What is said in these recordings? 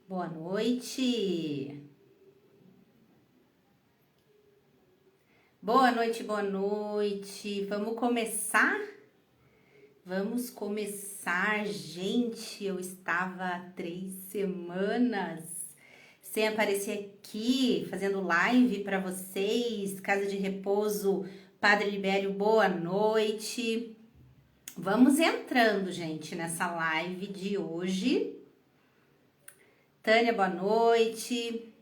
Boa noite. Boa noite, boa noite. Vamos começar? Vamos começar, gente. Eu estava há 3 semanas sem aparecer aqui, fazendo live para vocês. Casa de Repouso, Padre Libério, boa noite. Vamos entrando, gente, nessa live de hoje. Tânia, boa noite.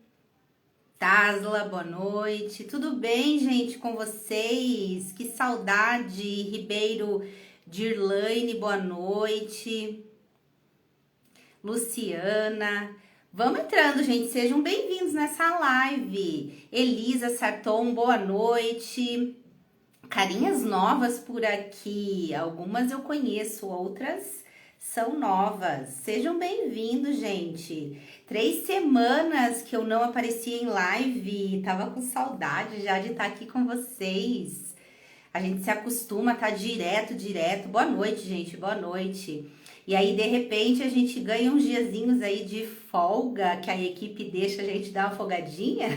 Tasla, boa noite. Tudo bem, gente, com vocês? Que saudade. Ribeiro Dirlaine, boa noite. Luciana. Vamos entrando, gente. Sejam bem-vindos nessa live. Elisa Sarton, boa noite. Carinhas novas por aqui. Algumas eu conheço, outras são novas. Sejam bem-vindos, gente. 3 semanas que eu não aparecia em live. Tava com saudade já de estar aqui com vocês. A gente se acostuma a estar direto. Boa noite, gente. Boa noite. E aí, de repente, a gente ganha uns diazinhos aí de folga, que a equipe deixa a gente dar uma folgadinha.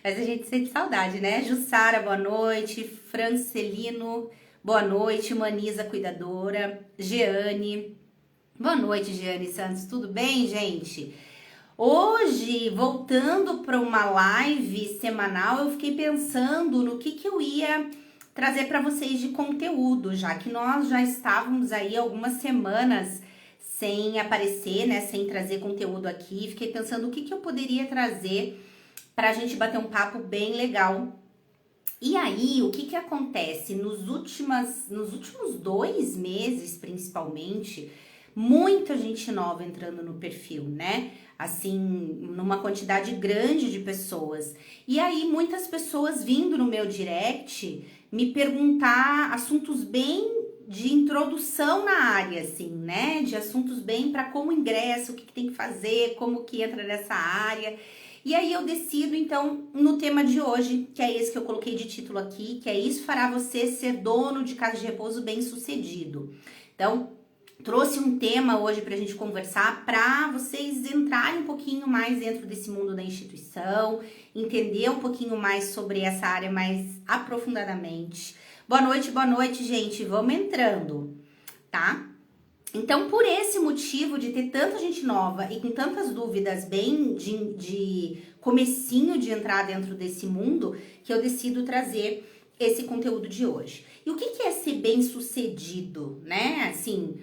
Mas a gente sente saudade, né? Jussara, boa noite. Francelino, boa noite. Manisa, cuidadora. Jeane, boa noite, Jeane Santos. Tudo bem, gente? Hoje, voltando para uma live semanal, eu fiquei pensando no que eu ia trazer para vocês de conteúdo, já que nós já estávamos aí algumas semanas sem aparecer, né? Sem trazer conteúdo aqui. Fiquei pensando o que eu poderia trazer para a gente bater um papo bem legal. E aí, o que acontece? Nos últimos 2 meses, principalmente, muita gente nova entrando no perfil, né? Assim, numa quantidade grande de pessoas. E aí, muitas pessoas vindo no meu direct me perguntar assuntos bem de introdução na área, assim, né? De assuntos bem para como ingressa, o que tem que fazer, como que entra nessa área. E aí eu decido, então, no tema de hoje, que é esse que eu coloquei de título aqui, que é Isso Fará Você Ser Dono de Casa de Repouso Bem-Sucedido. Então, trouxe um tema hoje pra gente conversar, para vocês entrarem um pouquinho mais dentro desse mundo da instituição, entender um pouquinho mais sobre essa área mais aprofundadamente. Boa noite, gente. Vamos entrando, tá? Então, por esse motivo de ter tanta gente nova e com tantas dúvidas bem de comecinho de entrar dentro desse mundo, que eu decido trazer esse conteúdo de hoje. E o que é ser bem-sucedido, né? Assim,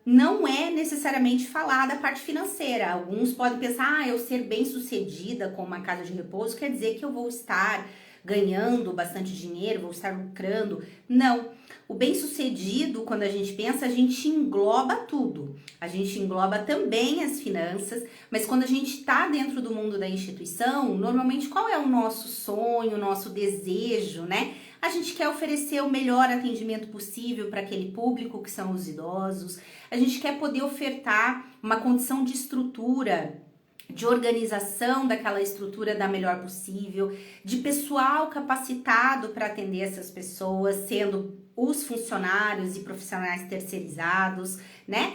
não é necessariamente falar da parte financeira. Alguns podem pensar, eu ser bem-sucedida com uma casa de repouso quer dizer que eu vou estar ganhando bastante dinheiro, vou estar lucrando. Não. O bem-sucedido, quando a gente pensa, a gente engloba tudo. A gente engloba também as finanças, mas quando a gente está dentro do mundo da instituição, normalmente qual é o nosso sonho, o nosso desejo, né? A gente quer oferecer o melhor atendimento possível para aquele público que são os idosos. A gente quer poder ofertar uma condição de estrutura, de organização daquela estrutura da melhor possível, de pessoal capacitado para atender essas pessoas, sendo os funcionários e profissionais terceirizados, né?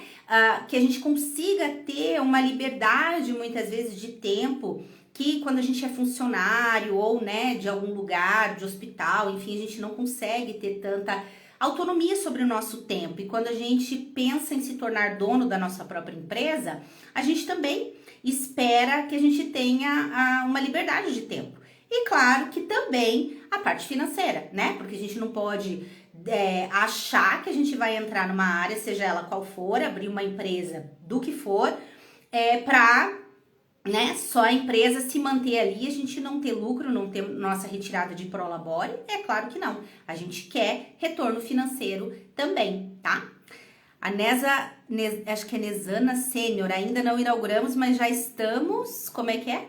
Que a gente consiga ter uma liberdade, muitas vezes, de tempo, que quando a gente é funcionário ou, né, de algum lugar, de hospital, enfim, a gente não consegue ter tanta autonomia sobre o nosso tempo. E quando a gente pensa em se tornar dono da nossa própria empresa, a gente também espera que a gente tenha uma liberdade de tempo. E claro que também a parte financeira, né? Porque a gente não pode achar que a gente vai entrar numa área, seja ela qual for, abrir uma empresa do que for, para, né, só a empresa se manter ali, a gente não ter lucro, não ter nossa retirada de prolabore. É claro que não. A gente quer retorno financeiro também, tá? A acho que é Nesana Sênior, ainda não inauguramos, mas já estamos, como é que é?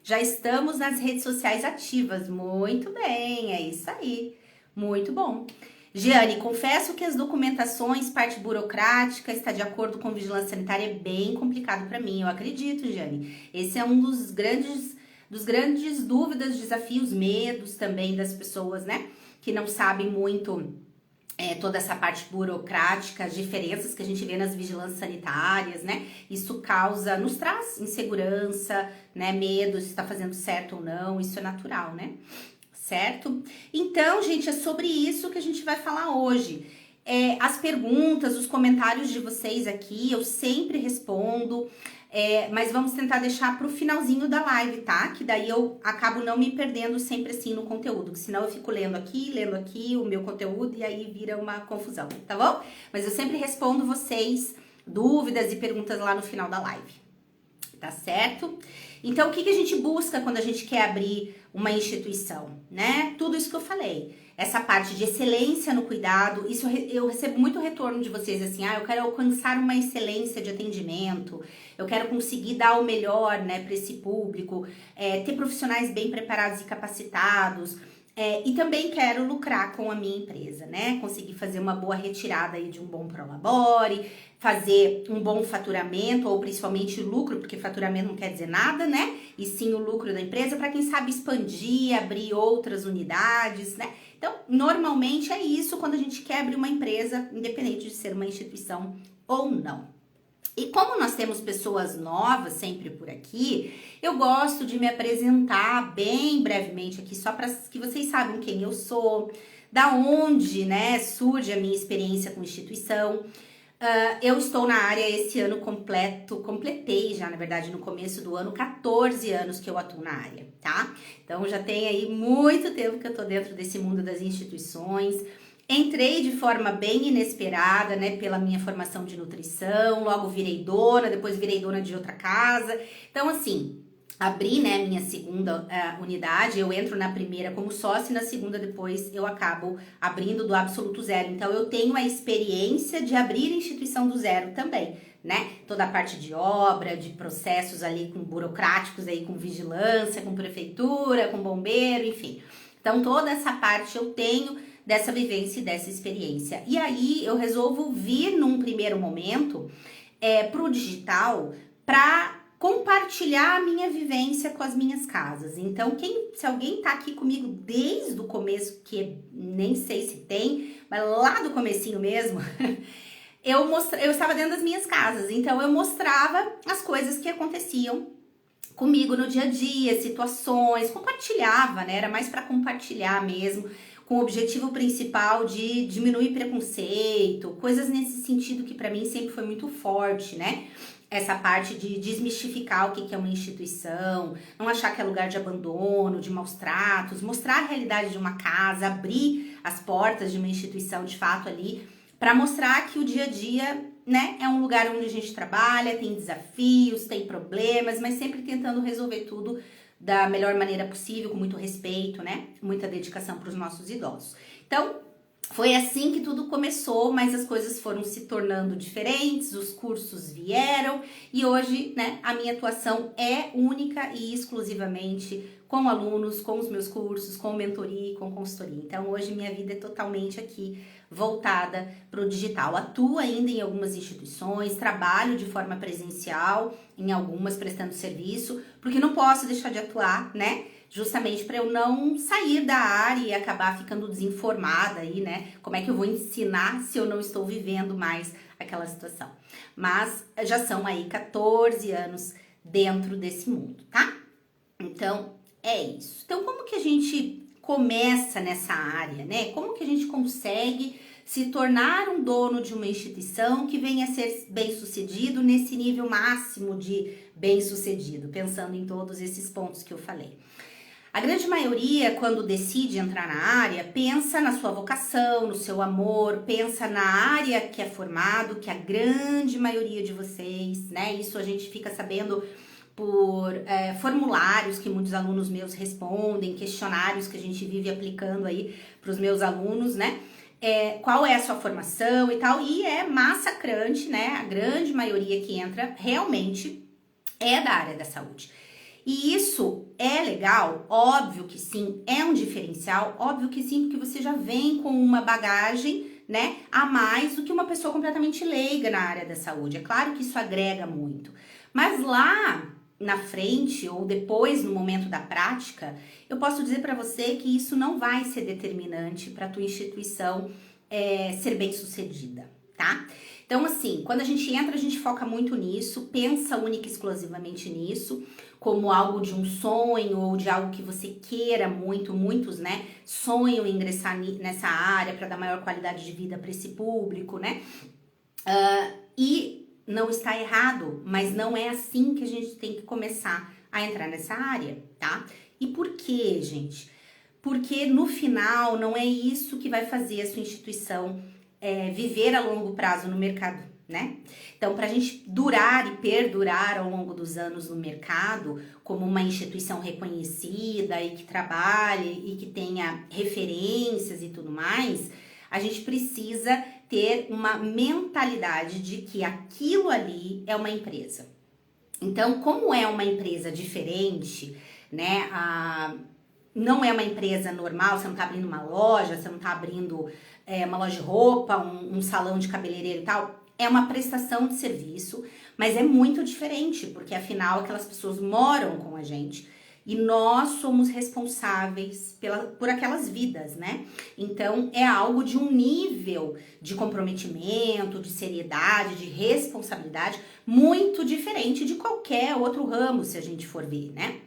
Já estamos nas redes sociais ativas. Muito bem, é isso aí. Muito bom. Jeane, confesso que as documentações, parte burocrática, está de acordo com vigilância sanitária, é bem complicado para mim, eu acredito, Jeane. Esse é um dos grandes dúvidas, desafios, medos também das pessoas, né? Que não sabem muito toda essa parte burocrática, as diferenças que a gente vê nas vigilâncias sanitárias, né? Isso nos traz insegurança, né? Medo se está fazendo certo ou não, isso é natural, né? Certo? Então, gente, é sobre isso que a gente vai falar hoje. As perguntas, os comentários de vocês aqui, eu sempre respondo. Mas vamos tentar deixar pro finalzinho da live, tá? Que daí eu acabo não me perdendo sempre assim no conteúdo, que senão eu fico lendo aqui o meu conteúdo e aí vira uma confusão, tá bom? Mas eu sempre respondo vocês dúvidas e perguntas lá no final da live, tá certo? Então, o que a gente busca quando a gente quer abrir uma instituição, né? Tudo isso que eu falei. Essa parte de excelência no cuidado, isso eu recebo muito retorno de vocês, assim, eu quero alcançar uma excelência de atendimento, eu quero conseguir dar o melhor, né, para esse público, ter profissionais bem preparados e capacitados, e também quero lucrar com a minha empresa, né, conseguir fazer uma boa retirada aí de um bom prolabore, fazer um bom faturamento, ou principalmente lucro, porque faturamento não quer dizer nada, né, e sim o lucro da empresa, para quem sabe expandir, abrir outras unidades, né. Então, normalmente é isso quando a gente quer abrir uma empresa, independente de ser uma instituição ou não. E como nós temos pessoas novas sempre por aqui, eu gosto de me apresentar bem brevemente aqui, só para que vocês saibam quem eu sou, da onde, né, surge a minha experiência com instituição. Eu estou na área esse ano completei já, na verdade, no começo do ano, 14 anos que eu atuo na área, tá? Então, já tem aí muito tempo que eu tô dentro desse mundo das instituições. Entrei de forma bem inesperada, né, pela minha formação de nutrição, logo virei dona, depois virei dona de outra casa. Então, assim, abri, né, minha segunda unidade, eu entro na primeira como sócia e na segunda depois eu acabo abrindo do absoluto zero. Então, eu tenho a experiência de abrir instituição do zero também, né? Toda a parte de obra, de processos ali com burocráticos aí, com vigilância, com prefeitura, com bombeiro, enfim. Então, toda essa parte eu tenho dessa vivência e dessa experiência. E aí, eu resolvo vir num primeiro momento pro digital para compartilhar a minha vivência com as minhas casas. Então, se alguém tá aqui comigo desde o começo, que nem sei se tem, mas lá do comecinho mesmo, eu estava dentro das minhas casas, então eu mostrava as coisas que aconteciam comigo no dia a dia, situações, compartilhava, né? Era mais para compartilhar mesmo, com o objetivo principal de diminuir preconceito, coisas nesse sentido que para mim sempre foi muito forte, né? Essa parte de desmistificar o que é uma instituição, não achar que é lugar de abandono, de maus tratos, mostrar a realidade de uma casa, abrir as portas de uma instituição de fato ali, para mostrar que o dia a dia, né, é um lugar onde a gente trabalha, tem desafios, tem problemas, mas sempre tentando resolver tudo da melhor maneira possível, com muito respeito, né, muita dedicação para os nossos idosos. Então, foi assim que tudo começou, mas as coisas foram se tornando diferentes, os cursos vieram e hoje, né, a minha atuação é única e exclusivamente com alunos, com os meus cursos, com mentoria e com consultoria. Então, hoje minha vida é totalmente aqui voltada para o digital. Atuo ainda em algumas instituições, trabalho de forma presencial em algumas prestando serviço, porque não posso deixar de atuar, né? Justamente para eu não sair da área e acabar ficando desinformada aí, né? Como é que eu vou ensinar se eu não estou vivendo mais aquela situação? Mas já são aí 14 anos dentro desse mundo, tá? Então, é isso. Então, como que a gente começa nessa área, né? Como que a gente consegue se tornar um dono de uma instituição que venha a ser bem-sucedido nesse nível máximo de bem-sucedido, pensando em todos esses pontos que eu falei? A grande maioria, quando decide entrar na área, pensa na sua vocação, no seu amor, pensa na área que é formado, que a grande maioria de vocês, né? Isso a gente fica sabendo por formulários que muitos alunos meus respondem, questionários que a gente vive aplicando aí para os meus alunos, né? Qual é a sua formação e tal, e é massacrante, né? A grande maioria que entra realmente é da área da saúde. E isso é legal? Óbvio que sim, é um diferencial, óbvio que sim, porque você já vem com uma bagagem, né, a mais do que uma pessoa completamente leiga na área da saúde. É claro que isso agrega muito, mas lá na frente ou depois no momento da prática, eu posso dizer para você que isso não vai ser determinante para a tua instituição ser bem-sucedida, tá? Então, assim, quando a gente entra, a gente foca muito nisso, pensa única e exclusivamente nisso, como algo de um sonho ou de algo que você queira muito, muitos, né, sonham em ingressar nessa área para dar maior qualidade de vida para esse público, né? E não está errado, mas não é assim que a gente tem que começar a entrar nessa área, tá? E por quê, gente? Porque no final não é isso que vai fazer a sua instituição viver a longo prazo no mercado, né? Então, para a gente durar e perdurar ao longo dos anos no mercado, como uma instituição reconhecida e que trabalhe e que tenha referências e tudo mais, a gente precisa ter uma mentalidade de que aquilo ali é uma empresa. Então, como é uma empresa diferente, né? Não é uma empresa normal, você não tá abrindo uma loja, você não tá abrindo uma loja de roupa, um salão de cabeleireiro e tal. É uma prestação de serviço, mas é muito diferente, porque afinal aquelas pessoas moram com a gente e nós somos responsáveis por aquelas vidas, né? Então é algo de um nível de comprometimento, de seriedade, de responsabilidade muito diferente de qualquer outro ramo, se a gente for ver, né?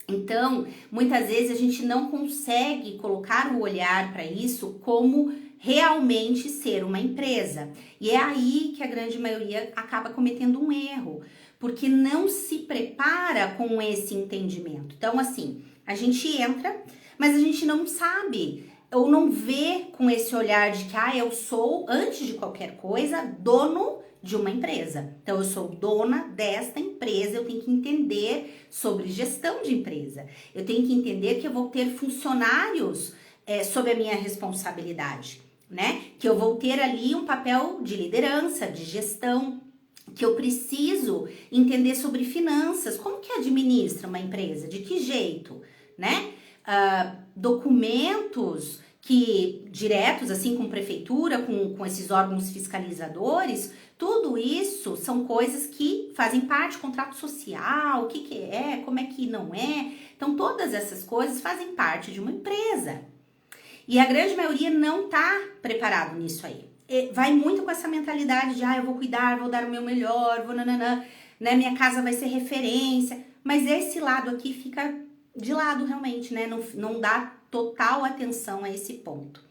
Então, muitas vezes a gente não consegue colocar o olhar para isso como realmente ser uma empresa. E é aí que a grande maioria acaba cometendo um erro, porque não se prepara com esse entendimento. Então, assim, a gente entra, mas a gente não sabe ou não vê com esse olhar de que eu sou, antes de qualquer coisa, dono de uma empresa. Então, eu sou dona desta empresa, eu tenho que entender sobre gestão de empresa. Eu tenho que entender que eu vou ter funcionários sob a minha responsabilidade, né? Que eu vou ter ali um papel de liderança, de gestão, que eu preciso entender sobre finanças, como que administra uma empresa, de que jeito, né? Documentos que diretos, assim, com prefeitura, com esses órgãos fiscalizadores, tudo isso são coisas que fazem parte do contrato social, o que é, como é que não é. Então, todas essas coisas fazem parte de uma empresa. E a grande maioria não tá preparado nisso aí. Vai muito com essa mentalidade de, eu vou cuidar, vou dar o meu melhor, vou nananã, né, minha casa vai ser referência. Mas esse lado aqui fica de lado realmente, né, não dá total atenção a esse ponto.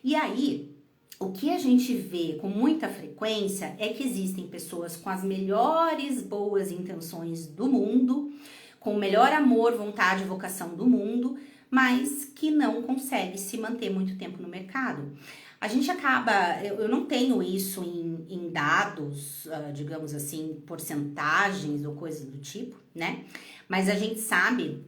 E aí, o que a gente vê com muita frequência é que existem pessoas com as melhores boas intenções do mundo, com o melhor amor, vontade e vocação do mundo, mas que não consegue se manter muito tempo no mercado. A gente acaba, eu não tenho isso em dados, digamos assim, porcentagens ou coisas do tipo, né? Mas a gente sabe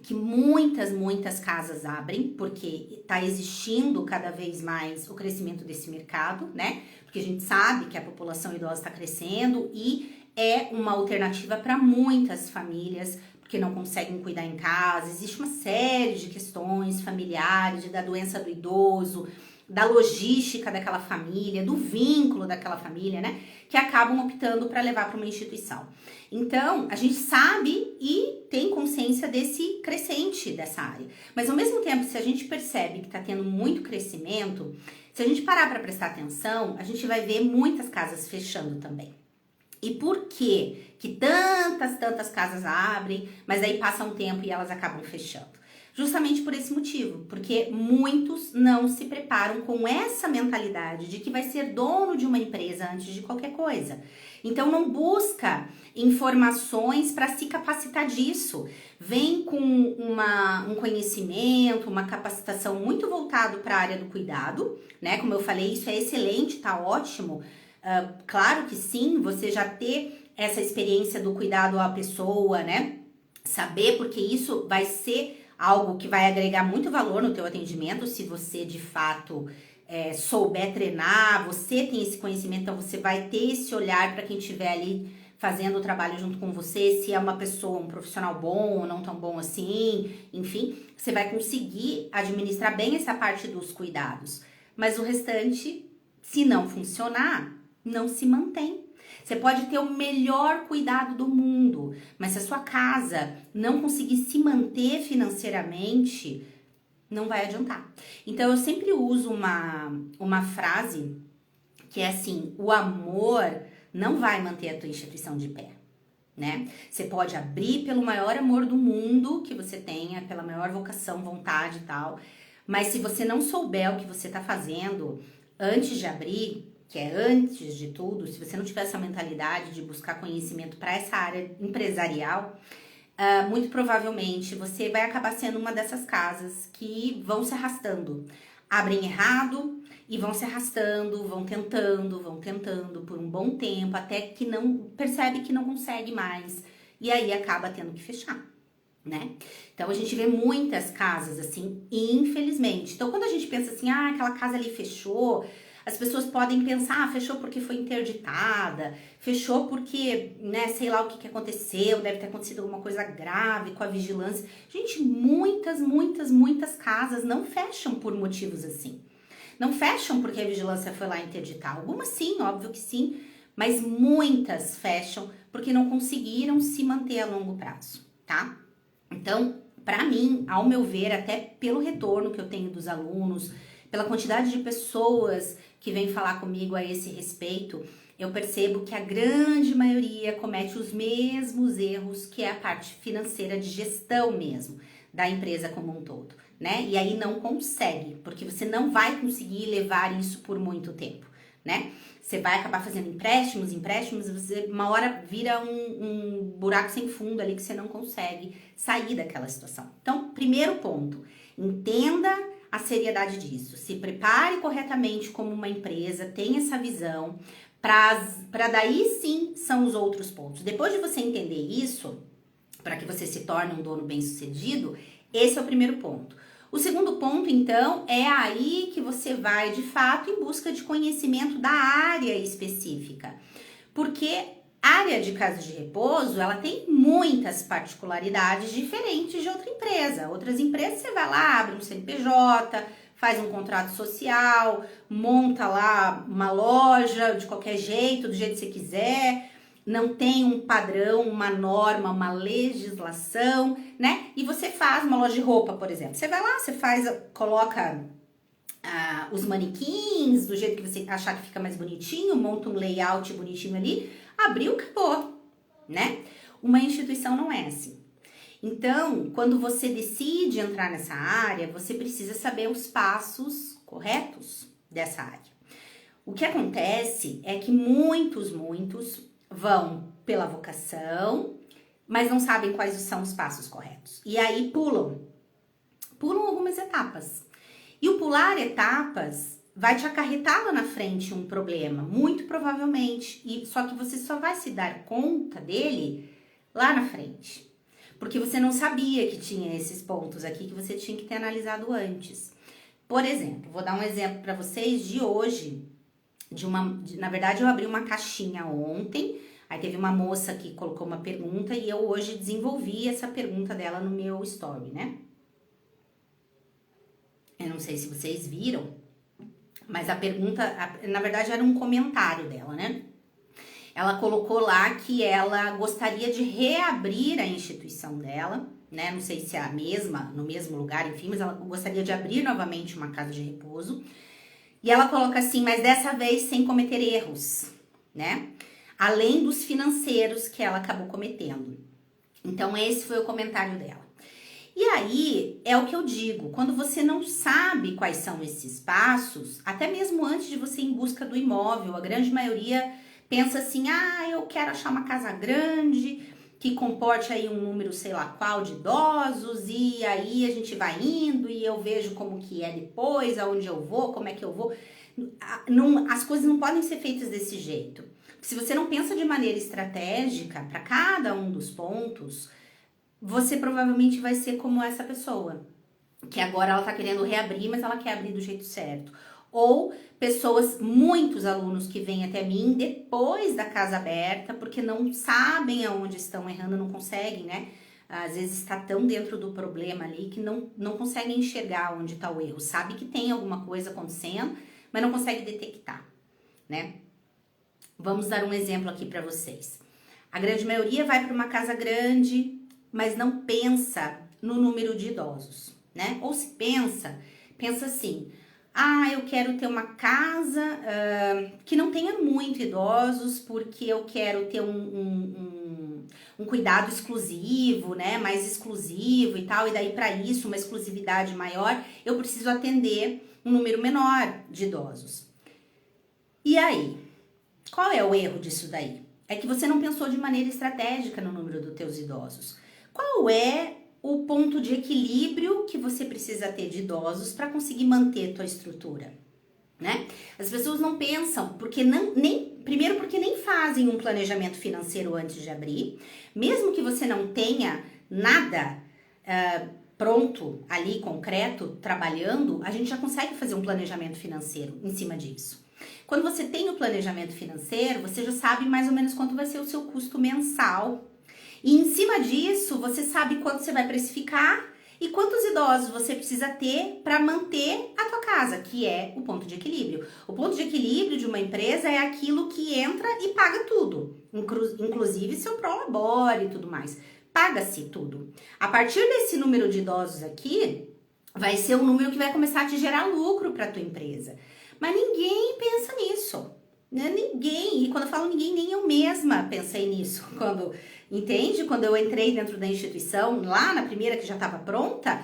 que muitas casas abrem, porque está existindo cada vez mais o crescimento desse mercado, né? Porque a gente sabe que a população idosa está crescendo e é uma alternativa para muitas famílias, porque não conseguem cuidar em casa. Existe uma série de questões familiares, da doença do idoso, da logística daquela família, do vínculo daquela família, né? Que acabam optando para levar para uma instituição. Então, a gente sabe e tem consciência desse crescente dessa área. Mas, ao mesmo tempo, se a gente percebe que está tendo muito crescimento, se a gente parar para prestar atenção, a gente vai ver muitas casas fechando também. E por que tantas casas abrem, mas aí passa um tempo e elas acabam fechando? Justamente por esse motivo, porque muitos não se preparam com essa mentalidade de que vai ser dono de uma empresa antes de qualquer coisa. Então não busca informações para se capacitar disso. Vem com um conhecimento, uma capacitação muito voltado para a área do cuidado, né? Como eu falei, isso é excelente, tá ótimo. Claro que sim, você já ter essa experiência do cuidado à pessoa, né? Saber, porque isso vai ser algo que vai agregar muito valor no teu atendimento, se você de fato souber treinar, você tem esse conhecimento, então você vai ter esse olhar para quem estiver ali fazendo o trabalho junto com você, se é uma pessoa, um profissional bom ou não tão bom assim, enfim, você vai conseguir administrar bem essa parte dos cuidados. Mas o restante, se não funcionar, não se mantém. Você pode ter o melhor cuidado do mundo, mas se a sua casa não conseguir se manter financeiramente, não vai adiantar. Então eu sempre uso uma frase que é assim: o amor não vai manter a tua instituição de pé, né? Você pode abrir pelo maior amor do mundo que você tenha, pela maior vocação, vontade e tal, mas se você não souber o que você tá fazendo antes de abrir, que é antes de tudo, se você não tiver essa mentalidade de buscar conhecimento para essa área empresarial, muito provavelmente você vai acabar sendo uma dessas casas que vão se arrastando. Abrem errado e vão se arrastando, vão tentando por um bom tempo, até que não percebe que não consegue mais. E aí acaba tendo que fechar, né? Então a gente vê muitas casas assim, infelizmente. Então quando a gente pensa assim, aquela casa ali fechou, as pessoas podem pensar, fechou porque foi interditada, fechou porque, né, sei lá o que aconteceu, deve ter acontecido alguma coisa grave com a vigilância. Gente, muitas casas não fecham por motivos assim. Não fecham porque a vigilância foi lá interditar. Algumas sim, óbvio que sim, mas muitas fecham porque não conseguiram se manter a longo prazo, tá? Então, para mim, ao meu ver, até pelo retorno que eu tenho dos alunos, pela quantidade de pessoas que vêm falar comigo a esse respeito, eu percebo que a grande maioria comete os mesmos erros, que é a parte financeira de gestão mesmo, da empresa como um todo, né? E aí não consegue, porque você não vai conseguir levar isso por muito tempo, né? Você vai acabar fazendo empréstimos, você uma hora vira um buraco sem fundo ali que você não consegue sair daquela situação. Então, primeiro ponto, entenda a seriedade disso, se prepare corretamente como uma empresa, tenha essa visão, para daí sim são os outros pontos. Depois de você entender isso, para que você se torne um dono bem-sucedido, esse é o primeiro ponto. O segundo ponto, então, é aí que você vai, de fato, em busca de conhecimento da área específica. Porque a área de casa de repouso, ela tem muitas particularidades diferentes de outra empresa. Outras empresas, você vai lá, abre um CNPJ, faz um contrato social, monta lá uma loja de qualquer jeito, do jeito que você quiser, não tem um padrão, uma norma, uma legislação, né? E você faz uma loja de roupa, por exemplo. Você vai lá, você coloca os manequins do jeito que você achar que fica mais bonitinho, monta um layout bonitinho ali, abriu, acabou, né? Uma instituição não é assim. Então, quando você decide entrar nessa área, você precisa saber os passos corretos dessa área. O que acontece é que muitos vão pela vocação, mas não sabem quais são os passos corretos. E aí pulam algumas etapas. E o pular etapas vai te acarretar lá na frente um problema, muito provavelmente. E só que você só vai se dar conta dele lá na frente. Porque você não sabia que tinha esses pontos aqui que você tinha que ter analisado antes. Por exemplo, vou dar um exemplo para vocês de hoje. Na verdade, eu abri uma caixinha ontem, aí teve uma moça que colocou uma pergunta e eu hoje desenvolvi essa pergunta dela no meu story, né? Eu não sei se vocês viram, mas a pergunta, na verdade, era um comentário dela, né? Ela colocou lá que ela gostaria de reabrir a instituição dela, né? Não sei se é a mesma, no mesmo lugar, enfim, mas ela gostaria de abrir novamente uma casa de repouso. E ela coloca assim, mas dessa vez sem cometer erros, né? Além dos financeiros que ela acabou cometendo. Então, esse foi o comentário dela. E aí, é o que eu digo, quando você não sabe quais são esses passos, até mesmo antes de você ir em busca do imóvel, a grande maioria pensa assim, eu quero achar uma casa grande, que comporte aí um número sei lá qual de idosos, e aí a gente vai indo e eu vejo como que é depois, aonde eu vou, como é que eu vou. As coisas não podem ser feitas desse jeito. Se você não pensa de maneira estratégica para cada um dos pontos, você provavelmente vai ser como essa pessoa, que agora ela tá querendo reabrir, mas ela quer abrir do jeito certo. Ou muitos alunos que vêm até mim depois da casa aberta, porque não sabem aonde estão errando, não conseguem, né? Às vezes está tão dentro do problema ali que não conseguem enxergar onde está o erro. Sabe que tem alguma coisa acontecendo, mas não consegue detectar, né? Vamos dar um exemplo aqui para vocês. A grande maioria vai para uma casa grande, mas não pensa no número de idosos, né? Ou se pensa assim, eu quero ter uma casa que não tenha muito idosos, porque eu quero ter um cuidado exclusivo, né? Mais exclusivo e tal, e daí para isso, uma exclusividade maior, eu preciso atender um número menor de idosos. E aí, qual é o erro disso daí? É que você não pensou de maneira estratégica no número dos teus idosos. Qual é o ponto de equilíbrio que você precisa ter de idosos para conseguir manter tua estrutura, né? As pessoas não pensam, primeiro porque nem fazem um planejamento financeiro antes de abrir, mesmo que você não tenha nada pronto ali, concreto, trabalhando, a gente já consegue fazer um planejamento financeiro em cima disso. Quando você tem o planejamento financeiro, você já sabe mais ou menos quanto vai ser o seu custo mensal. E em cima disso, você sabe quanto você vai precificar e quantos idosos você precisa ter para manter a tua casa, que é o ponto de equilíbrio. O ponto de equilíbrio de uma empresa é aquilo que entra e paga tudo, inclusive seu prolabore e tudo mais. Paga-se tudo. A partir desse número de idosos aqui, vai ser o número que vai começar a te gerar lucro para tua empresa. Mas ninguém pensa nisso, né? Ninguém, e quando eu falo ninguém, nem eu mesma pensei nisso. Quando eu entrei dentro da instituição, lá na primeira que já estava pronta,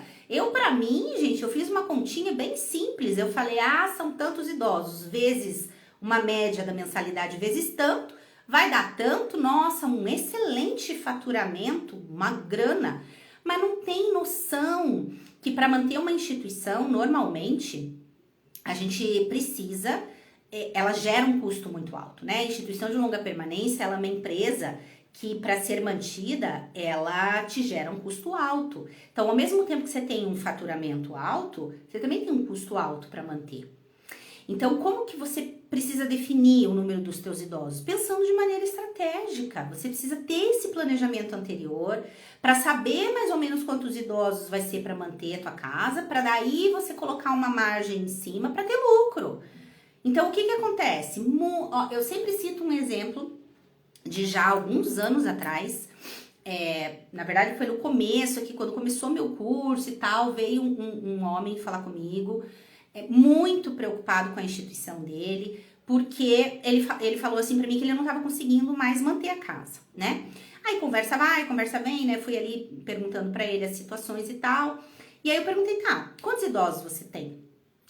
pra mim, gente, eu fiz uma continha bem simples. Eu falei, são tantos idosos, vezes uma média da mensalidade, vezes tanto, vai dar tanto, nossa, um excelente faturamento, uma grana. Mas não tem noção que para manter uma instituição, normalmente, a gente precisa, ela gera um custo muito alto, né? A instituição de longa permanência, ela é uma empresa que para ser mantida, ela te gera um custo alto. Então, ao mesmo tempo que você tem um faturamento alto, você também tem um custo alto para manter. Então, como que você precisa definir o número dos teus idosos? Pensando de maneira estratégica. Você precisa ter esse planejamento anterior para saber mais ou menos quantos idosos vai ser para manter a tua casa, para daí você colocar uma margem em cima para ter lucro. Então, o que acontece? Eu sempre cito um exemplo de já alguns anos atrás. Na verdade, foi no começo aqui, quando começou meu curso e tal, veio um homem falar comigo, muito preocupado com a instituição dele, porque ele falou assim pra mim que ele não estava conseguindo mais manter a casa, né? Aí conversa vai, conversa vem, né? Fui ali perguntando pra ele as situações e tal. E aí eu perguntei, quantos idosos você tem?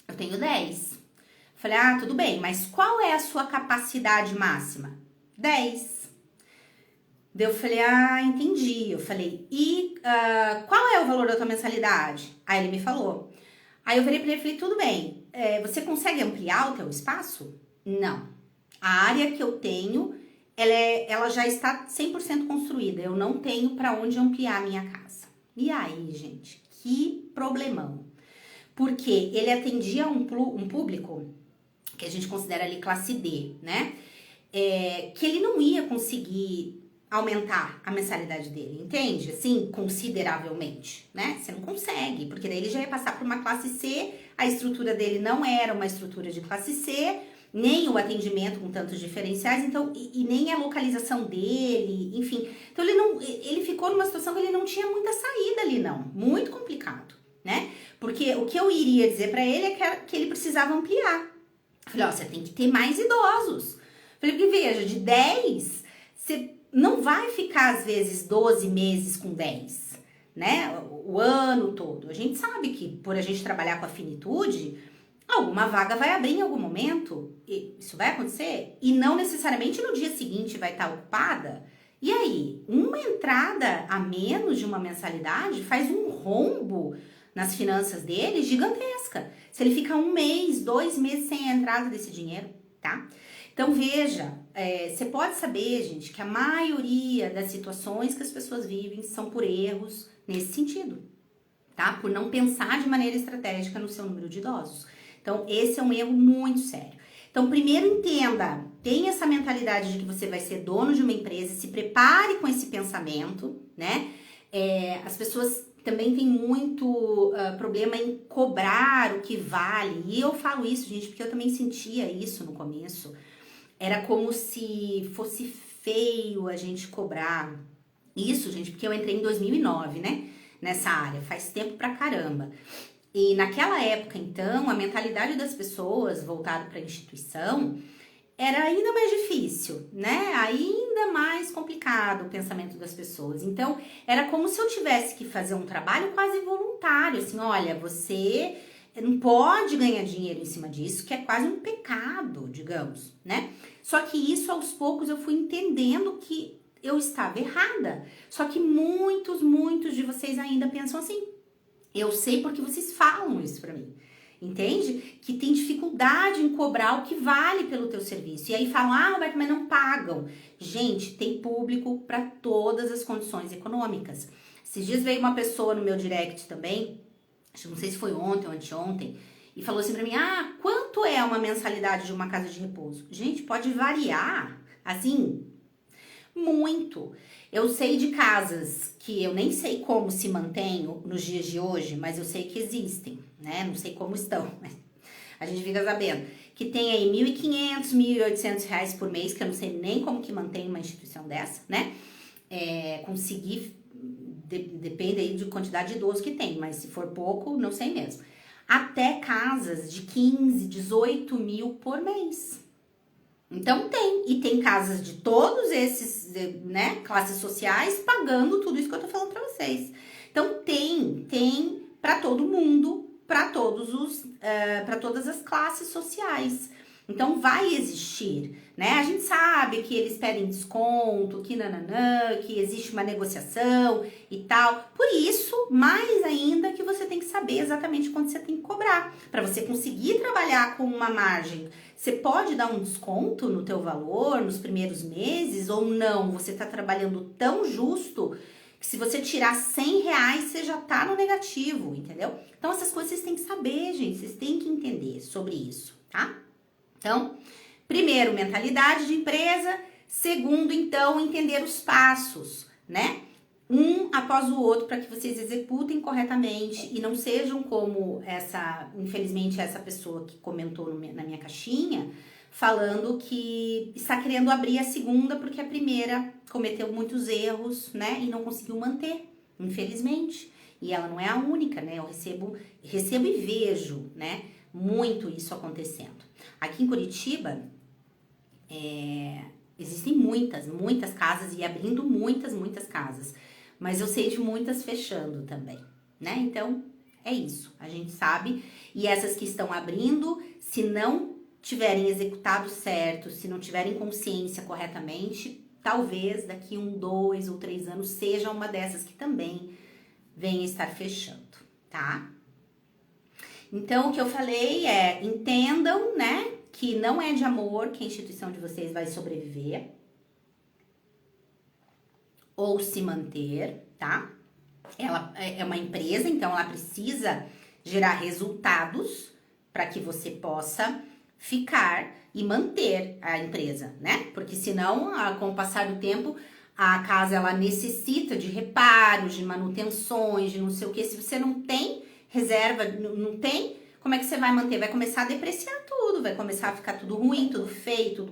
Eu tenho 10. Falei, tudo bem, mas qual é a sua capacidade máxima? 10. Daí eu falei, entendi. Eu falei, e qual é o valor da tua mensalidade? Aí ele me falou. Aí eu virei pra ele e falei, tudo bem, você consegue ampliar o teu espaço? Não. A área que eu tenho, ela já está 100% construída. Eu não tenho para onde ampliar a minha casa. E aí, gente, que problemão. Porque ele atendia um público que a gente considera ali classe D, né? Que ele não ia conseguir aumentar a mensalidade dele, entende? Assim, consideravelmente, né? Você não consegue, porque daí ele já ia passar por uma classe C, a estrutura dele não era uma estrutura de classe C, nem o atendimento com tantos diferenciais, então, e nem a localização dele, enfim. Então, ele ficou numa situação que ele não tinha muita saída ali, não. Muito complicado, né? Porque o que eu iria dizer pra ele é que ele precisava ampliar. Falei, você tem que ter mais idosos. Falei, porque veja, de 10, você não vai ficar, às vezes, 12 meses com 10, né? O ano todo. A gente sabe que, por a gente trabalhar com a finitude, alguma vaga vai abrir em algum momento. E isso vai acontecer. E não necessariamente no dia seguinte vai estar ocupada. E aí, uma entrada a menos de uma mensalidade faz um rombo nas finanças dele gigantesca. Se ele fica 1 mês, 2 meses sem a entrada desse dinheiro, tá? Então, veja, você pode saber, gente, que a maioria das situações que as pessoas vivem são por erros nesse sentido, tá? Por não pensar de maneira estratégica no seu número de idosos. Então, esse é um erro muito sério. Então, primeiro entenda, tenha essa mentalidade de que você vai ser dono de uma empresa, se prepare com esse pensamento, né? As pessoas também têm muito problema em cobrar o que vale. E eu falo isso, gente, porque eu também sentia isso no começo. Era como se fosse feio a gente cobrar isso, gente, porque eu entrei em 2009, né? nessa área, faz tempo pra caramba. E naquela época, então, a mentalidade das pessoas voltada para a instituição era ainda mais difícil, né? Ainda mais complicado o pensamento das pessoas. Então, era como se eu tivesse que fazer um trabalho quase voluntário, assim, olha, você não pode ganhar dinheiro em cima disso, que é quase um pecado, digamos, né? Só que isso, aos poucos, eu fui entendendo que eu estava errada. Só que muitos de vocês ainda pensam assim. Eu sei porque vocês falam isso pra mim. Entende? Que tem dificuldade em cobrar o que vale pelo teu serviço. E aí falam, Roberto, mas não pagam. Gente, tem público para todas as condições econômicas. Esses dias veio uma pessoa no meu direct também, não sei se foi ontem ou anteontem, e falou assim pra mim, quanto é uma mensalidade de uma casa de repouso? Gente, pode variar, assim, muito. Eu sei de casas que eu nem sei como se mantêm nos dias de hoje, mas eu sei que existem, né? Não sei como estão, mas a gente fica sabendo. Que tem aí R$ 1.500, R$ 1.800 por mês, que eu não sei nem como que mantém uma instituição dessa, né? Conseguir, depende aí de quantidade de idosos que tem, mas se for pouco, não sei mesmo. Até casas de 15, 18 mil por mês. Então tem casas de todos esses, né, classes sociais pagando tudo isso que eu tô falando pra vocês. Então tem para todo mundo, para todas as classes sociais. Então vai existir, né? A gente sabe que eles pedem desconto, que existe uma negociação e tal. Por isso, mais ainda que você tem que saber exatamente quanto você tem que cobrar, para você conseguir trabalhar com uma margem. Você pode dar um desconto no teu valor nos primeiros meses ou não? Você está trabalhando tão justo que se você tirar R$ 100, você já tá no negativo, entendeu? Então essas coisas vocês têm que saber, gente. Vocês têm que entender sobre isso, tá? Então, primeiro, mentalidade de empresa. Segundo, então, entender os passos, né? Um após o outro para que vocês executem corretamente e não sejam como infelizmente, essa pessoa que comentou na minha caixinha, falando que está querendo abrir a segunda porque a primeira cometeu muitos erros, né? E não conseguiu manter, infelizmente. E ela não é a única, né? Eu recebo e vejo, né? Muito isso acontecendo. Aqui em Curitiba, existem muitas casas e abrindo muitas casas. Mas eu sei de muitas fechando também, né? Então, é isso. A gente sabe. E essas que estão abrindo, se não tiverem executado certo, se não tiverem consciência corretamente, talvez daqui 1, 2 ou 3 anos seja uma dessas que também venha estar fechando, tá? Então, o que eu falei entendam, né, que não é de amor que a instituição de vocês vai sobreviver ou se manter, tá? Ela é uma empresa, então ela precisa gerar resultados para que você possa ficar e manter a empresa, né? Porque senão, com o passar do tempo, a casa ela necessita de reparos, de manutenções, de não sei o que. Se você não tem reserva, não tem, como é que você vai manter? Vai começar a depreciar tudo, vai começar a ficar tudo ruim, tudo feio,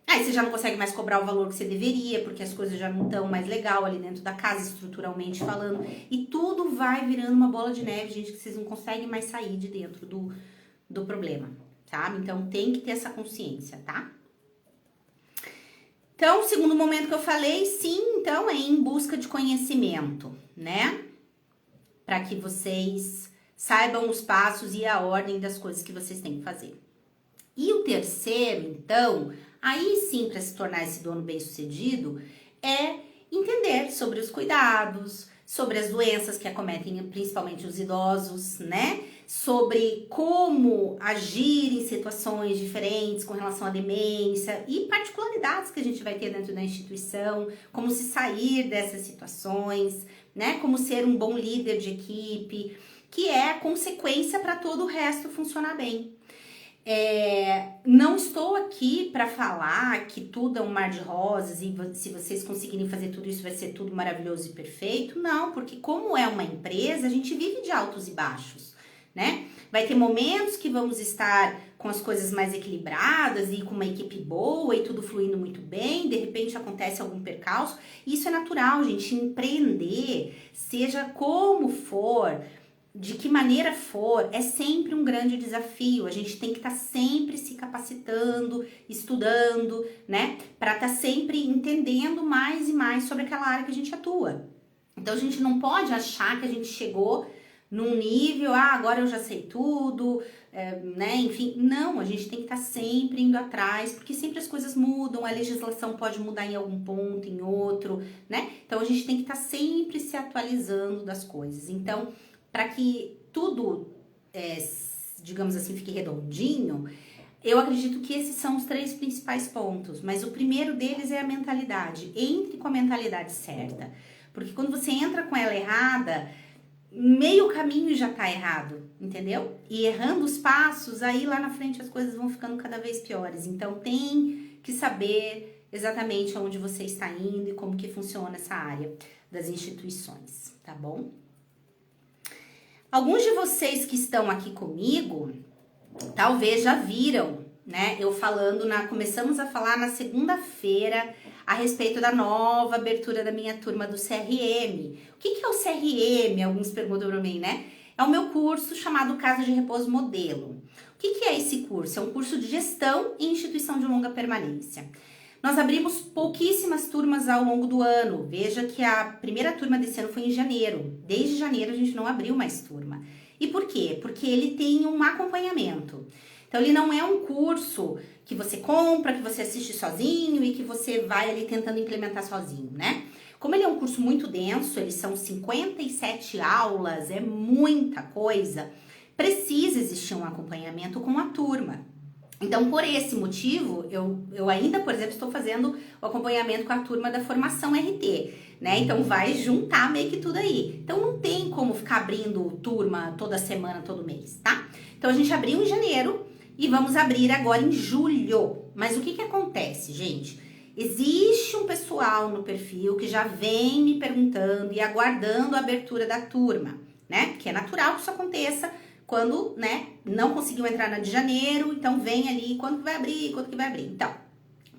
Aí você já não consegue mais cobrar o valor que você deveria, porque as coisas já não estão mais legal ali dentro da casa, estruturalmente falando. E tudo vai virando uma bola de neve, gente, que vocês não conseguem mais sair de dentro do problema, sabe? Então tem que ter essa consciência, tá? Então, o segundo momento que eu falei, sim, então é em busca de conhecimento, né? Para que vocês saibam os passos e a ordem das coisas que vocês têm que fazer. E o terceiro, então, aí sim, para se tornar esse dono bem-sucedido, é entender sobre os cuidados, sobre as doenças que acometem principalmente os idosos, né? Sobre como agir em situações diferentes com relação à demência e particularidades que a gente vai ter dentro da instituição, como se sair dessas situações, né? Como ser um bom líder de equipe, que é a consequência para todo o resto funcionar bem. Não estou aqui para falar que tudo é um mar de rosas e se vocês conseguirem fazer tudo isso vai ser tudo maravilhoso e perfeito. Não, porque como é uma empresa, a gente vive de altos e baixos, né? Vai ter momentos que vamos estar com as coisas mais equilibradas e com uma equipe boa e tudo fluindo muito bem, de repente acontece algum percalço. Isso é natural, gente. Empreender, seja como for, de que maneira for, é sempre um grande desafio. A gente tem que estar sempre se capacitando, estudando, né? Para estar sempre entendendo mais e mais sobre aquela área que a gente atua. Então a gente não pode achar que a gente chegou num nível, agora eu já sei tudo, né? Enfim, não, a gente tem que estar sempre indo atrás, porque sempre as coisas mudam, a legislação pode mudar em algum ponto, em outro, né? Então a gente tem que estar sempre se atualizando das coisas. Então, para que tudo, digamos assim, fique redondinho, eu acredito que esses são os 3 principais pontos, mas o primeiro deles é a mentalidade. Entre com a mentalidade certa, porque quando você entra com ela errada, meio caminho já tá errado, entendeu? E errando os passos, aí lá na frente as coisas vão ficando cada vez piores. Então tem que saber exatamente aonde você está indo e como que funciona essa área das instituições, tá bom? Alguns de vocês que estão aqui comigo, talvez já viram, né? Começamos a falar na segunda-feira a respeito da nova abertura da minha turma do CRM. O que é o CRM? Alguns perguntam para mim, né? É o meu curso chamado Casa de Repouso Modelo. O que é esse curso? É um curso de gestão e instituição de longa permanência. Nós abrimos pouquíssimas turmas ao longo do ano. Veja que a primeira turma desse ano foi em janeiro. Desde janeiro a gente não abriu mais turma. E por quê? Porque ele tem um acompanhamento. Então, ele não é um curso que você compra, que você assiste sozinho e que você vai ali tentando implementar sozinho, né? Como ele é um curso muito denso, eles são 57 aulas, é muita coisa, precisa existir um acompanhamento com a turma. Então, por esse motivo, eu ainda, por exemplo, estou fazendo o acompanhamento com a turma da formação RT, né? Então, vai juntar meio que tudo aí. Então, não tem como ficar abrindo turma toda semana, todo mês, tá? Então, a gente abriu em janeiro e vamos abrir agora em julho. Mas o que acontece, gente? Existe um pessoal no perfil que já vem me perguntando e aguardando a abertura da turma, né? Porque é natural que isso aconteça quando, né, não conseguiu entrar na de janeiro, então vem ali, quando que vai abrir, quando que vai abrir. Então,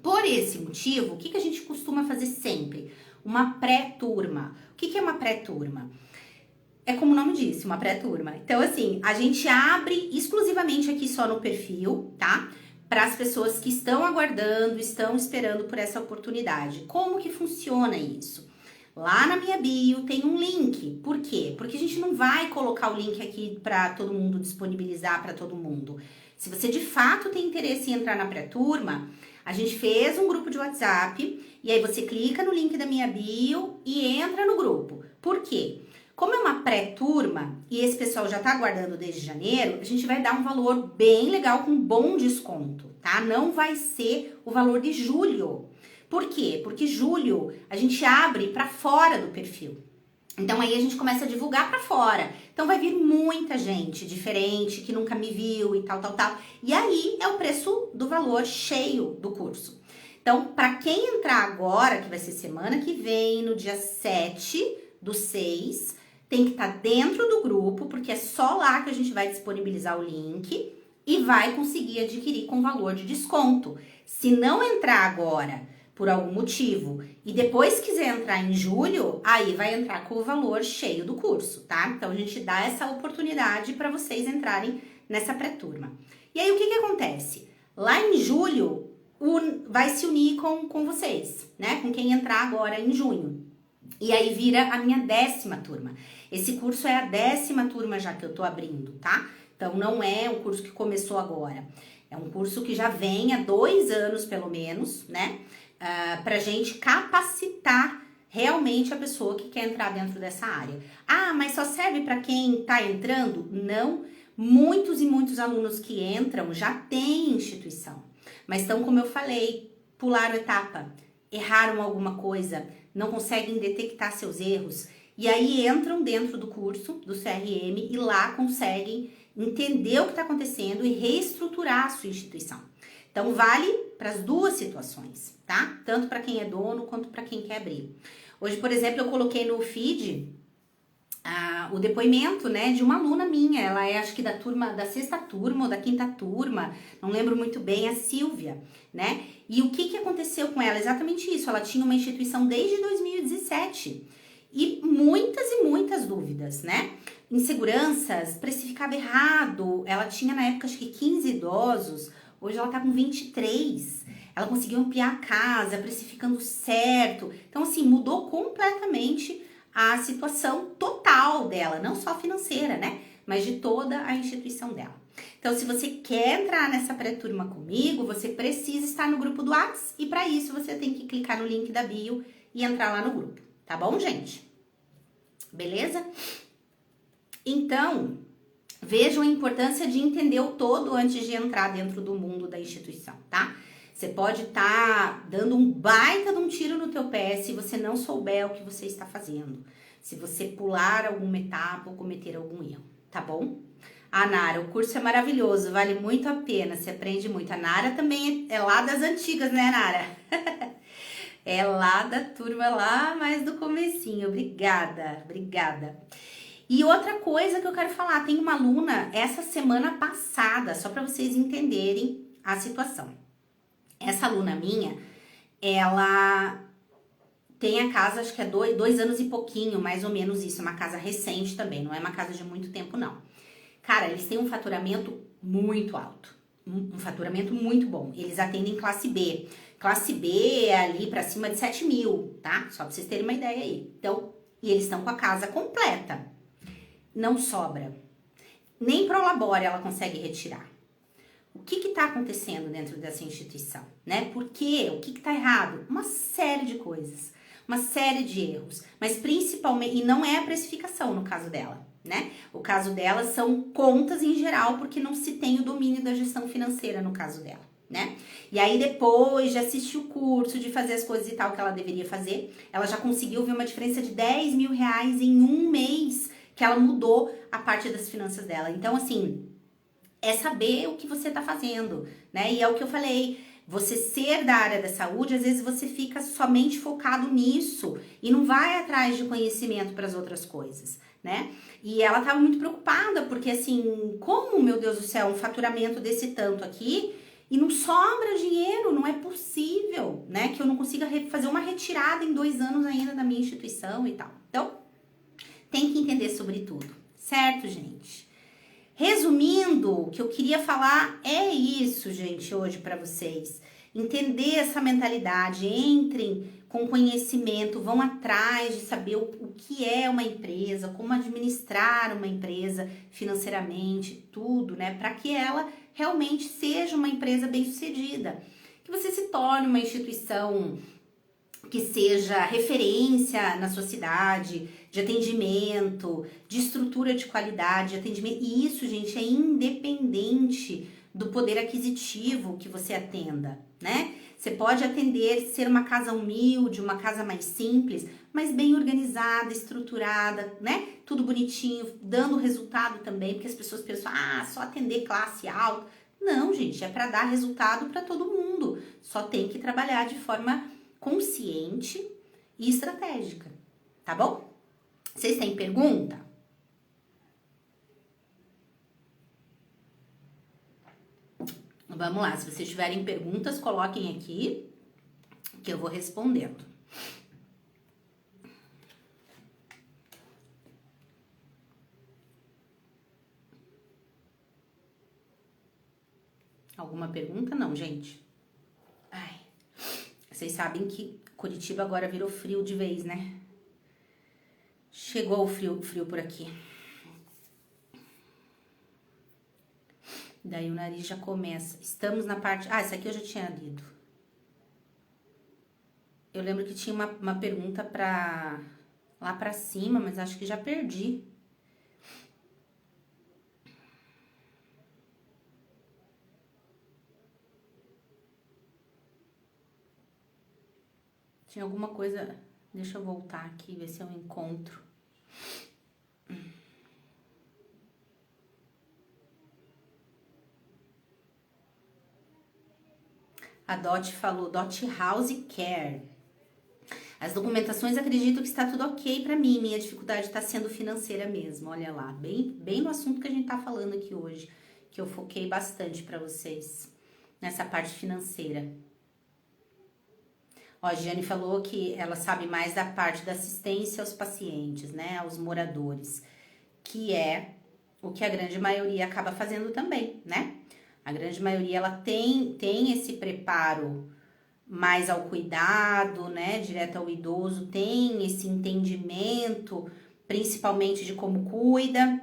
por esse motivo, o que a gente costuma fazer sempre? Uma pré-turma. O que é uma pré-turma? É como o nome disse, uma pré-turma. Então, assim, a gente abre exclusivamente aqui só no perfil, tá? Para as pessoas que estão aguardando, estão esperando por essa oportunidade. Como que funciona isso? Lá na minha bio tem um link. Por quê? Porque a gente não vai colocar o link aqui para todo mundo disponibilizar para todo mundo. Se você de fato tem interesse em entrar na pré-turma, a gente fez um grupo de WhatsApp e aí você clica no link da minha bio e entra no grupo. Por quê? Como é uma pré-turma e esse pessoal já tá aguardando desde janeiro, a gente vai dar um valor bem legal com bom desconto, tá? Não vai ser o valor de julho. Por quê? Porque julho a gente abre para fora do perfil. Então aí a gente começa a divulgar para fora. Então vai vir muita gente diferente que nunca me viu e tal. E aí é o preço do valor cheio do curso. Então, para quem entrar agora, que vai ser semana que vem, no dia 7/6, tem que estar dentro do grupo, porque é só lá que a gente vai disponibilizar o link e vai conseguir adquirir com valor de desconto. Se não entrar agora por algum motivo e depois quiser entrar em julho, aí vai entrar com o valor cheio do curso, tá? Então a gente dá essa oportunidade para vocês entrarem nessa pré-turma. E aí o que acontece? Lá em julho vai se unir com vocês, né? Com quem entrar agora em junho. E aí vira a minha 10ª turma. Esse curso é a 10ª turma já que eu tô abrindo, tá? Então não é um curso que começou agora. É um curso que já vem há 2 anos pelo menos, né? Pra gente capacitar realmente a pessoa que quer entrar dentro dessa área. Mas só serve para quem tá entrando? Não. Muitos e muitos alunos que entram já têm instituição. Mas estão, como eu falei, pularam etapa, erraram alguma coisa, não conseguem detectar seus erros. E aí entram dentro do curso, do CRM, e lá conseguem entender o que está acontecendo e reestruturar a sua instituição. Então, vale para as 2 situações, tá? Tanto para quem é dono, quanto para quem quer abrir. Hoje, por exemplo, eu coloquei no feed o depoimento, né, de uma aluna minha. Ela é, acho que da turma, da sexta turma ou da quinta turma, não lembro muito bem, a Silvia, né? E o que aconteceu com ela? Exatamente isso, ela tinha uma instituição desde 2017 e muitas dúvidas, né? Inseguranças, precificava errado, ela tinha na época acho que 15 idosos, hoje ela tá com 23. Ela conseguiu ampliar a casa, precificando certo. Então, assim, mudou completamente a situação total dela, não só financeira, né? Mas de toda a instituição dela. Então, se você quer entrar nessa pré-turma comigo, você precisa estar no grupo do Whats e para isso você tem que clicar no link da bio e entrar lá no grupo, tá bom, gente? Beleza? Então, vejam a importância de entender o todo antes de entrar dentro do mundo da instituição, tá? Você pode estar dando um baita de um tiro no teu pé se você não souber o que você está fazendo. Se você pular alguma etapa ou cometer algum erro, tá bom? A Nara, o curso é maravilhoso, vale muito a pena, você aprende muito. A Nara também é lá das antigas, né, Nara? É lá da turma lá, mais do comecinho. Obrigada. E outra coisa que eu quero falar, tem uma aluna essa semana passada, só para vocês entenderem a situação. Essa aluna minha, ela tem a casa, acho que é 2 anos e pouquinho, mais ou menos isso, é uma casa recente também, não é uma casa de muito tempo não. Cara, eles têm um faturamento muito alto, um faturamento muito bom. Eles atendem classe B. Classe B é ali pra cima de 7 mil, tá? Só pra vocês terem uma ideia aí. Então, e eles estão com a casa completa. Não sobra. Nem Prolabore ela consegue retirar. O que está acontecendo dentro dessa instituição, né? Por quê? O que está errado? Uma série de coisas, uma série de erros, mas principalmente, e não é a precificação no caso dela, né? O caso dela são contas em geral, porque não se tem o domínio da gestão financeira no caso dela, né? E aí depois de assistir o curso, de fazer as coisas e tal que ela deveria fazer, ela já conseguiu ver uma diferença de 10 mil reais em um mês que ela mudou a parte das finanças dela. Então, assim, é saber o que você tá fazendo, né? E é o que eu falei, você ser da área da saúde, às vezes você fica somente focado nisso e não vai atrás de conhecimento para as outras coisas, né? E ela tava muito preocupada, porque assim, como, meu Deus do céu, um faturamento desse tanto aqui e não sobra dinheiro, não é possível, né? Que eu não consiga fazer uma retirada em 2 anos ainda da minha instituição e tal. Então, tem que entender sobre tudo, certo, gente? Resumindo, o que eu queria falar é isso, gente, hoje para vocês. Entender essa mentalidade, entrem com conhecimento, vão atrás de saber o que é uma empresa, como administrar uma empresa financeiramente, tudo, né? Para que ela realmente seja uma empresa bem-sucedida. Que você se torne uma instituição que seja referência na sua cidade, de atendimento, de estrutura de qualidade, de atendimento. E isso, gente, é independente do poder aquisitivo que você atenda, né? Você pode atender, ser uma casa humilde, uma casa mais simples, mas bem organizada, estruturada, né? Tudo bonitinho, dando resultado também, porque as pessoas pensam, só atender classe alta. Não, gente, é para dar resultado para todo mundo. Só tem que trabalhar de forma consciente e estratégica, tá bom? Vocês têm pergunta? Vamos lá, se vocês tiverem perguntas, coloquem aqui que eu vou respondendo. Alguma pergunta? Não, gente. Ai, vocês sabem que Curitiba agora virou frio de vez, né? Chegou o frio por aqui. Daí o nariz já começa. Estamos na parte... essa aqui eu já tinha lido. Eu lembro que tinha uma pergunta lá pra cima, mas acho que já perdi. Tinha alguma coisa... Deixa eu voltar aqui, ver se eu encontro. A Dot falou, Dot House Care. As documentações acredito que está tudo ok para mim, minha dificuldade está sendo financeira mesmo, olha lá, bem no assunto que a gente tá falando aqui hoje, que eu foquei bastante para vocês, nessa parte financeira. Ó, a Giane falou que ela sabe mais da parte da assistência aos pacientes, né, aos moradores, que é o que a grande maioria acaba fazendo também, né? A grande maioria, ela tem esse preparo mais ao cuidado, né, direto ao idoso, tem esse entendimento, principalmente de como cuida,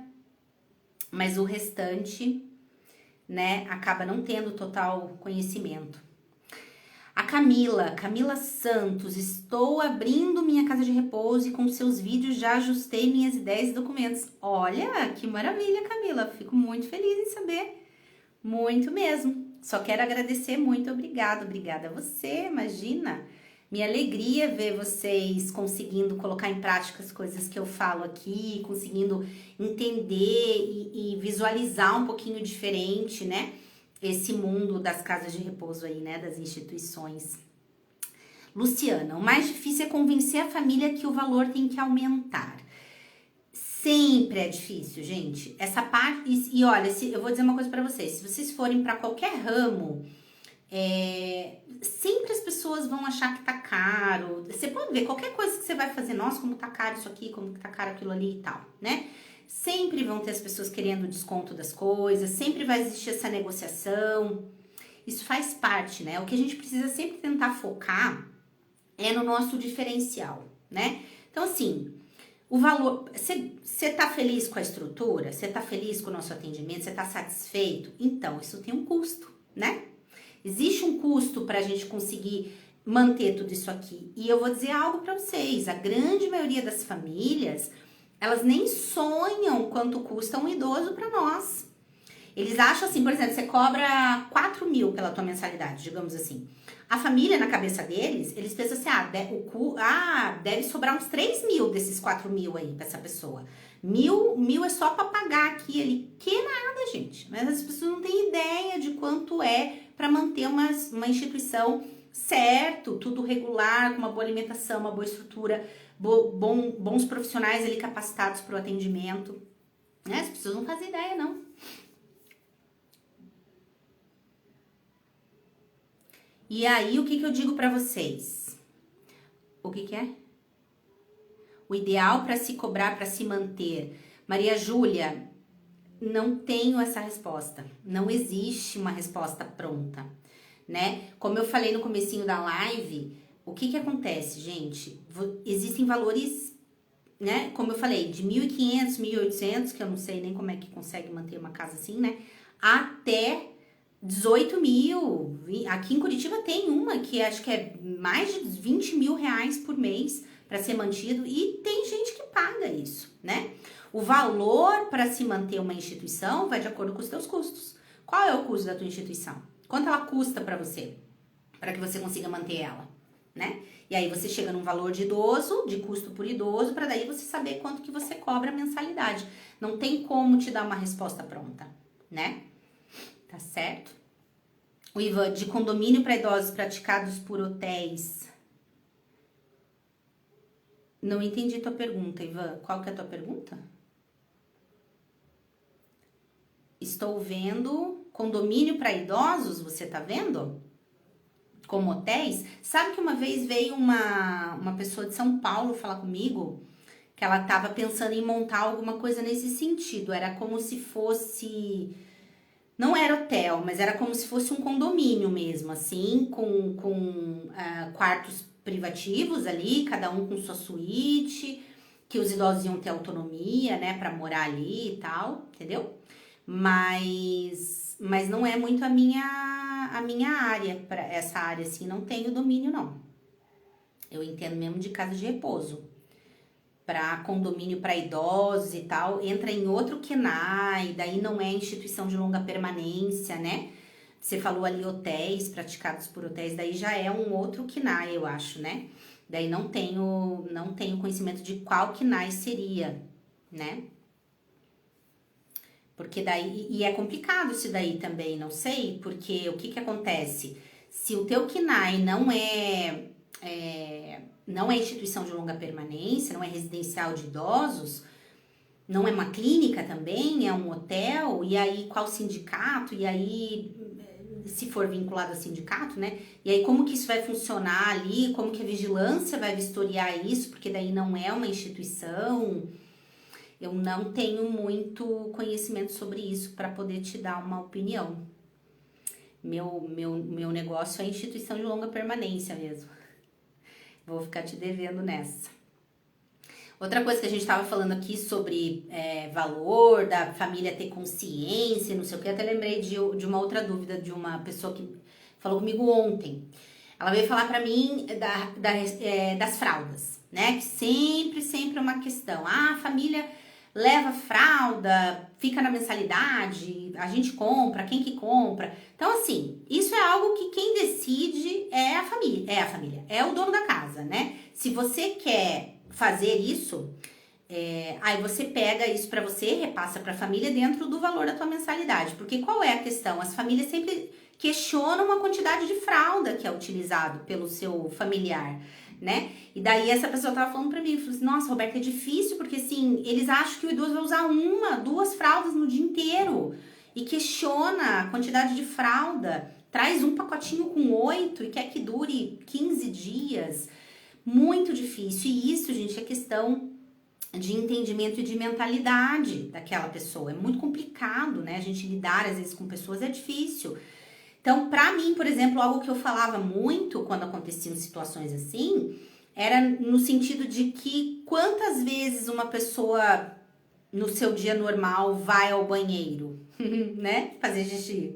mas o restante, né, acaba não tendo total conhecimento. A Camila Santos, estou abrindo minha casa de repouso e com seus vídeos já ajustei minhas ideias e documentos. Olha, que maravilha, Camila, fico muito feliz em saber, muito mesmo. Só quero agradecer, muito obrigada a você, imagina. Minha alegria ver vocês conseguindo colocar em prática as coisas que eu falo aqui, conseguindo entender e visualizar um pouquinho diferente, né? Esse mundo das casas de repouso aí, né? Das instituições. Luciana, o mais difícil é convencer a família que o valor tem que aumentar. Sempre é difícil, gente. Essa parte. E olha, eu vou dizer uma coisa pra vocês: se vocês forem pra qualquer ramo, sempre as pessoas vão achar que tá caro. Você pode ver qualquer coisa que você vai fazer, nossa, como tá caro isso aqui, como tá caro aquilo ali e tal, né? Sempre vão ter as pessoas querendo desconto das coisas, sempre vai existir essa negociação. Isso faz parte, né? O que a gente precisa sempre tentar focar é no nosso diferencial, né? Então, assim. O valor, você tá feliz com a estrutura? Você tá feliz com o nosso atendimento? Você tá satisfeito? Então, isso tem um custo, né? Existe um custo para a gente conseguir manter tudo isso aqui. E eu vou dizer algo para vocês, a grande maioria das famílias, elas nem sonham quanto custa um idoso para nós. Eles acham assim, por exemplo, você cobra 4 mil pela tua mensalidade, digamos assim. A família, na cabeça deles, eles pensam assim, deve sobrar uns 3 mil desses 4 mil aí pra essa pessoa. Mil é só pra pagar aqui, ele, que nada, gente. Mas as pessoas não têm ideia de quanto é pra manter uma instituição certo, tudo regular, com uma boa alimentação, uma boa estrutura, bons profissionais ali capacitados pro atendimento. Né? As pessoas não fazem ideia, não. E aí, o que eu digo pra vocês? O que é? O ideal para se cobrar, para se manter. Maria Júlia, não tenho essa resposta. Não existe uma resposta pronta, né? Como eu falei no comecinho da live, o que acontece, gente? Existem valores, né? Como eu falei, de 1.500, 1.800, que eu não sei nem como é que consegue manter uma casa assim, né? Até 18 mil. Aqui em Curitiba tem uma que acho que é mais de 20 mil reais por mês para ser mantido e tem gente que paga isso, né? O valor para se manter uma instituição vai de acordo com os seus custos. Qual é o custo da tua instituição? Quanto ela custa para você? Para que você consiga manter ela, né? E aí você chega num valor de idoso, de custo por idoso, para daí você saber quanto que você cobra a mensalidade. Não tem como te dar uma resposta pronta, né? Tá certo? O Ivan, de condomínio para idosos praticados por hotéis. Não entendi tua pergunta, Ivan. Qual que é a tua pergunta? Estou vendo condomínio para idosos, você tá vendo? Como hotéis? Sabe que uma vez veio uma pessoa de São Paulo falar comigo que ela tava pensando em montar alguma coisa nesse sentido. Era como se fosse... Não era hotel, mas era como se fosse um condomínio mesmo, assim, com quartos privativos ali, cada um com sua suíte, que os idosos iam ter autonomia, né, pra morar ali e tal, entendeu? Mas não é muito a minha área, para essa área, assim, não tenho domínio, não. Eu entendo mesmo de casa de repouso. Para condomínio para idosos e tal, entra em outro KNAI, daí não é instituição de longa permanência, né? Você falou ali hotéis, praticados por hotéis, daí já é um outro KNAI, eu acho, né? Daí não tenho conhecimento de qual KNAI seria, né? Porque daí, e é complicado isso daí também, não sei, porque o que acontece? Se o teu KNAI não é não é instituição de longa permanência, não é residencial de idosos, não é uma clínica também, é um hotel, e aí qual sindicato, e aí se for vinculado a sindicato, né? E aí como que isso vai funcionar ali, como que a vigilância vai vistoriar isso, porque daí não é uma instituição. Eu não tenho muito conhecimento sobre isso para poder te dar uma opinião. Meu negócio é instituição de longa permanência mesmo. Vou ficar te devendo nessa. Outra coisa que a gente estava falando aqui sobre valor, da família ter consciência, não sei o que, até lembrei de uma outra dúvida de uma pessoa que falou comigo ontem. Ela veio falar pra mim das fraldas, né? Que sempre é uma questão. Ah, a família leva fralda, fica na mensalidade, a gente compra, quem que compra? Então, assim, isso é algo que quem decide é a família, é o dono da casa, né? Se você quer fazer isso, aí você pega isso pra você, repassa pra família dentro do valor da tua mensalidade. Porque qual é a questão? As famílias sempre questionam a quantidade de fralda que é utilizado pelo seu familiar, né? E daí essa pessoa tava falando pra mim, falou assim, nossa, Roberta, é difícil, porque assim, eles acham que o idoso vai usar 1, 2 fraldas no dia inteiro. E questiona a quantidade de fralda, traz um pacotinho com 8 e quer que dure 15 dias. Muito difícil. E isso, gente, é questão de entendimento e de mentalidade daquela pessoa. É muito complicado, né? A gente lidar, às vezes, com pessoas é difícil. Então, pra mim, por exemplo, algo que eu falava muito quando aconteciam situações assim, era no sentido de que quantas vezes uma pessoa no seu dia normal vai ao banheiro, né? Fazer xixi.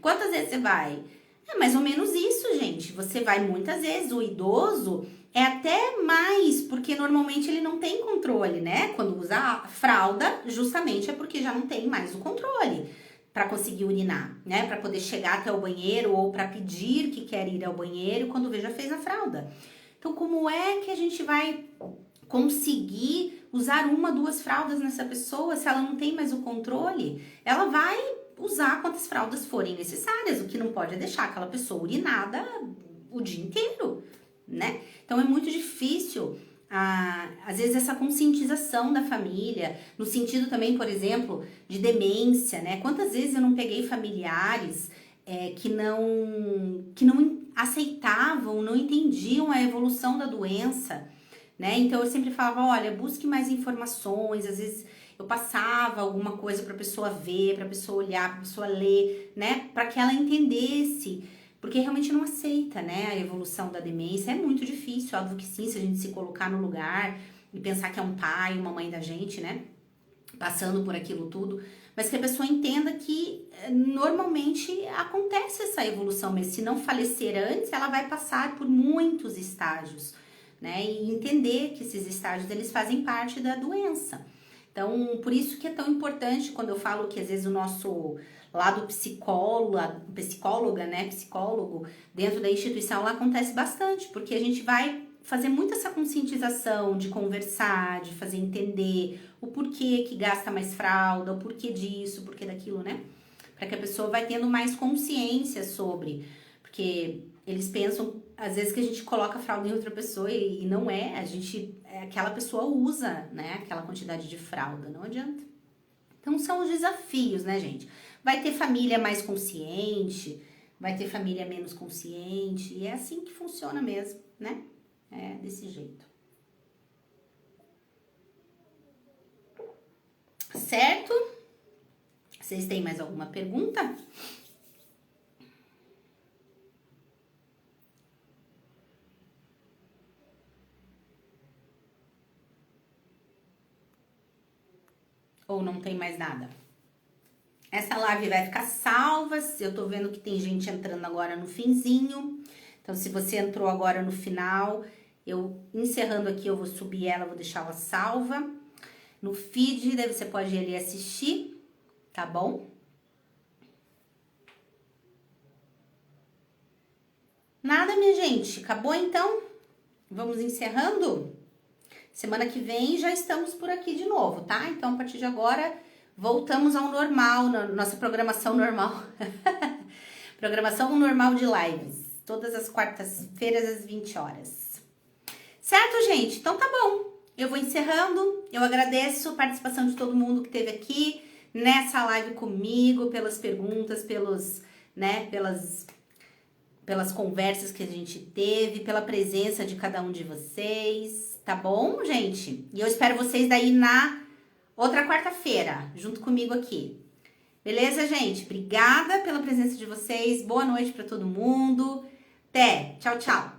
Quantas vezes você vai? É mais ou menos isso, gente. Você vai muitas vezes. O idoso é até mais, porque normalmente ele não tem controle, né? Quando usa a fralda, justamente é porque já não tem mais o controle para conseguir urinar, né? Para poder chegar até o banheiro ou para pedir que quer ir ao banheiro quando vê já fez a fralda. Então, como é que a gente vai conseguir usar 1, 2 fraldas nessa pessoa se ela não tem mais o controle? Ela vai usar quantas fraldas forem necessárias, o que não pode é deixar aquela pessoa urinada o dia inteiro, né? Então é muito difícil, às vezes, essa conscientização da família, no sentido também, por exemplo, de demência, né? Quantas vezes eu não peguei familiares que não aceitavam, não entendiam a evolução da doença, né? Então eu sempre falava, olha, busque mais informações, às vezes eu passava alguma coisa para a pessoa ver, para a pessoa olhar, para a pessoa ler, né? Para que ela entendesse, porque realmente não aceita, né? A evolução da demência é muito difícil, óbvio que sim, se a gente se colocar no lugar e pensar que é um pai, uma mãe da gente, né? Passando por aquilo tudo, mas que a pessoa entenda que normalmente acontece essa evolução, mas se não falecer antes, ela vai passar por muitos estágios, né? E entender que esses estágios eles fazem parte da doença. Então, por isso que é tão importante quando eu falo que às vezes o nosso lado psicóloga, né, psicólogo, dentro da instituição, lá acontece bastante, porque a gente vai fazer muito essa conscientização de conversar, de fazer entender o porquê que gasta mais fralda, o porquê disso, o porquê daquilo, né? Para que a pessoa vai tendo mais consciência sobre, porque eles pensam, às vezes, que a gente coloca a fralda em outra pessoa e não é, aquela pessoa usa, né, aquela quantidade de fralda, não adianta. Então, são os desafios, né, gente? Vai ter família mais consciente, vai ter família menos consciente, e é assim que funciona mesmo, né? É desse jeito. Certo? Vocês têm mais alguma pergunta? Ou não tem mais nada? Essa live vai ficar salva. Eu tô vendo que tem gente entrando agora no finzinho. Então, se você entrou agora no final, eu encerrando aqui, eu vou subir ela, vou deixar ela salva no feed, daí você pode ir ali assistir, tá bom? Nada, minha gente. Acabou então? Vamos encerrando? Semana que vem já estamos por aqui de novo, tá? Então, a partir de agora, voltamos ao normal, nossa programação normal. Programação normal de lives, todas as quartas-feiras às 20 horas. Certo, gente? Então tá bom. Eu vou encerrando. Eu agradeço a participação de todo mundo que esteve aqui nessa live comigo, pelas perguntas, pelas conversas que a gente teve, pela presença de cada um de vocês, tá bom, gente? E eu espero vocês daí na outra quarta-feira, junto comigo aqui. Beleza, gente? Obrigada pela presença de vocês. Boa noite para todo mundo. Até. Tchau, tchau.